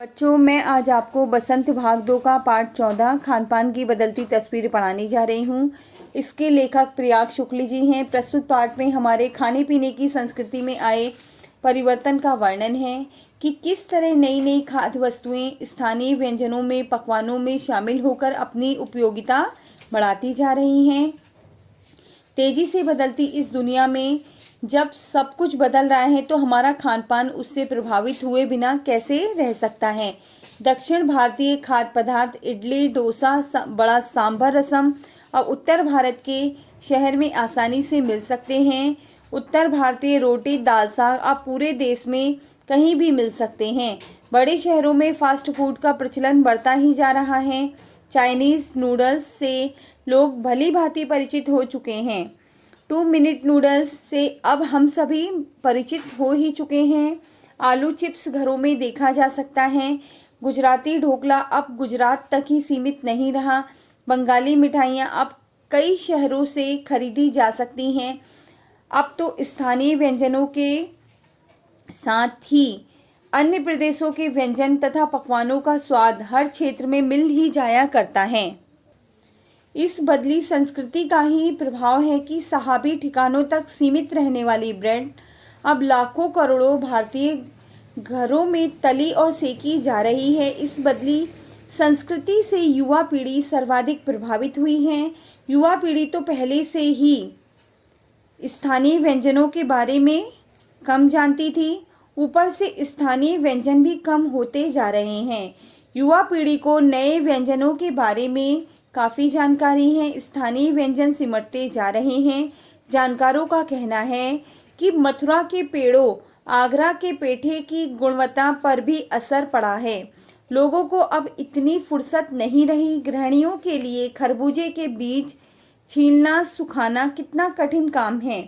बच्चों, मैं आज आपको बसंत भाग 2 का पाठ 14 खान पान की बदलती तस्वीर पढ़ाने जा रही हूँ। इसके लेखक प्रयाग शुक्ल जी हैं। प्रस्तुत पाठ में हमारे खाने पीने की संस्कृति में आए परिवर्तन का वर्णन है कि किस तरह नई नई खाद्य वस्तुएं स्थानीय व्यंजनों में पकवानों में शामिल होकर अपनी उपयोगिता बढ़ाती जा रही हैं। तेजी से बदलती इस दुनिया में जब सब कुछ बदल रहा है तो हमारा खान पान उससे प्रभावित हुए बिना कैसे रह सकता है। दक्षिण भारतीय खाद्य पदार्थ इडली, डोसा, बड़ा सांभर रसम और उत्तर भारत के शहर में आसानी से मिल सकते हैं। उत्तर भारतीय रोटी, दाल, साग अब पूरे देश में कहीं भी मिल सकते हैं। बड़े शहरों में फास्ट फूड का प्रचलन बढ़ता ही जा रहा है। चाइनीज़ नूडल्स से लोग भली भांति परिचित हो चुके हैं। 2 मिनट नूडल्स से अब हम सभी परिचित हो ही चुके हैं। आलू चिप्स घरों में देखा जा सकता है। गुजराती ढोकला अब गुजरात तक ही सीमित नहीं रहा। बंगाली मिठाइयाँ अब कई शहरों से खरीदी जा सकती हैं। अब तो स्थानीय व्यंजनों के साथ ही अन्य प्रदेशों के व्यंजन तथा पकवानों का स्वाद हर क्षेत्र में मिल ही जाया करता है। इस बदली संस्कृति का ही प्रभाव है कि सहाबी ठिकानों तक सीमित रहने वाली ब्रेड अब लाखों करोड़ों भारतीय घरों में तली और सेकी जा रही है। इस बदली संस्कृति से युवा पीढ़ी सर्वाधिक प्रभावित हुई है। युवा पीढ़ी तो पहले से ही स्थानीय व्यंजनों के बारे में कम जानती थी, ऊपर से स्थानीय व्यंजन भी कम होते जा रहे हैं। युवा पीढ़ी को नए व्यंजनों के बारे में काफ़ी जानकारी है। स्थानीय व्यंजन सिमटते जा रहे हैं। जानकारों का कहना है कि मथुरा के पेड़ों, आगरा के पेठे की गुणवत्ता पर भी असर पड़ा है। लोगों को अब इतनी फुर्सत नहीं रही। गृहिणियों के लिए खरबूजे के बीज छीलना, सुखाना कितना कठिन काम है।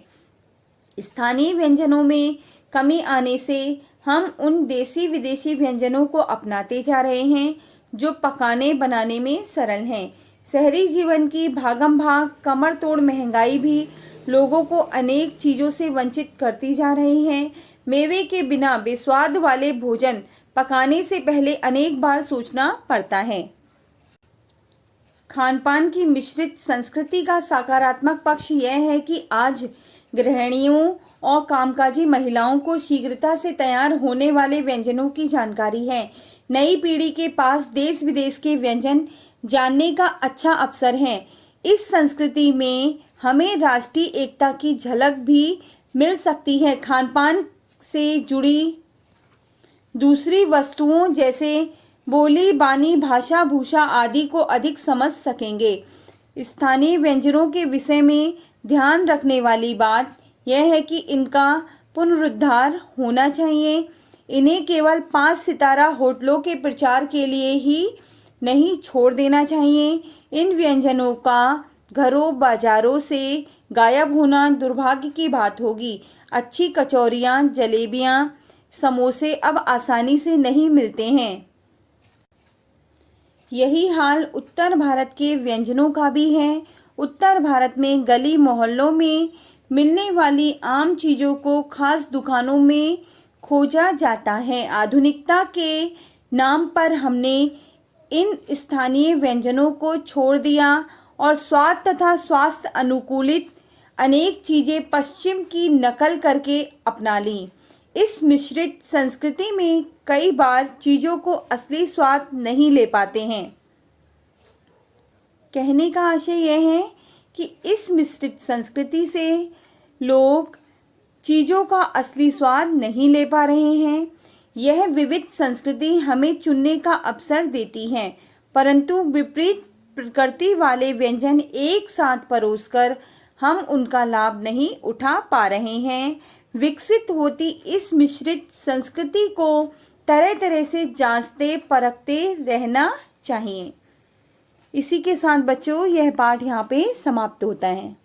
स्थानीय व्यंजनों में कमी आने से हम उन देसी विदेशी व्यंजनों को अपनाते जा रहे हैं जो पकाने बनाने में सरल हैं। शहरी जीवन की भागम भाग, कमर तोड़ महंगाई भी लोगों को अनेक चीज़ों से वंचित करती जा रही है। मेवे के बिना बेस्वाद वाले भोजन पकाने से पहले अनेक बार सोचना पड़ता है। खान पान की मिश्रित संस्कृति का सकारात्मक पक्ष यह है कि आज गृहिणियों और कामकाजी महिलाओं को शीघ्रता से तैयार होने वाले व्यंजनों की जानकारी है। नई पीढ़ी के पास देश विदेश के व्यंजन जानने का अच्छा अवसर है। इस संस्कृति में हमें राष्ट्रीय एकता की झलक भी मिल सकती है। खान पान से जुड़ी दूसरी वस्तुओं जैसे बोली, बानी, भाषा, भूषा आदि को अधिक समझ सकेंगे। स्थानीय व्यंजनों के विषय में ध्यान रखने वाली बात यह है कि इनका पुनरुद्धार होना चाहिए। इन्हें केवल 5 सितारा होटलों के प्रचार के लिए ही नहीं छोड़ देना चाहिए। इन व्यंजनों का घरों बाजारों से गायब होना दुर्भाग्य की बात होगी। अच्छी कचौरियाँ, जलेबियाँ, समोसे अब आसानी से नहीं मिलते हैं। यही हाल उत्तर भारत के व्यंजनों का भी है। उत्तर भारत में गली मोहल्लों में मिलने वाली आम चीज़ों को खास दुकानों में खोजा जाता है। आधुनिकता के नाम पर हमने इन स्थानीय व्यंजनों को छोड़ दिया और स्वाद तथा स्वास्थ्य अनुकूलित अनेक चीज़ें पश्चिम की नकल करके अपना ली। इस मिश्रित संस्कृति में कई बार चीज़ों को असली स्वाद नहीं ले पाते हैं। कहने का आशय यह है कि इस मिश्रित संस्कृति से लोग चीज़ों का असली स्वाद नहीं ले पा रहे हैं। यह विविध संस्कृति हमें चुनने का अवसर देती है, परंतु विपरीत प्रकृति वाले व्यंजन एक साथ परोसकर हम उनका लाभ नहीं उठा पा रहे हैं। विकसित होती इस मिश्रित संस्कृति को तरह तरह से जांचते परखते रहना चाहिए। इसी के साथ बच्चों, यह पाठ यहाँ पे समाप्त होता है।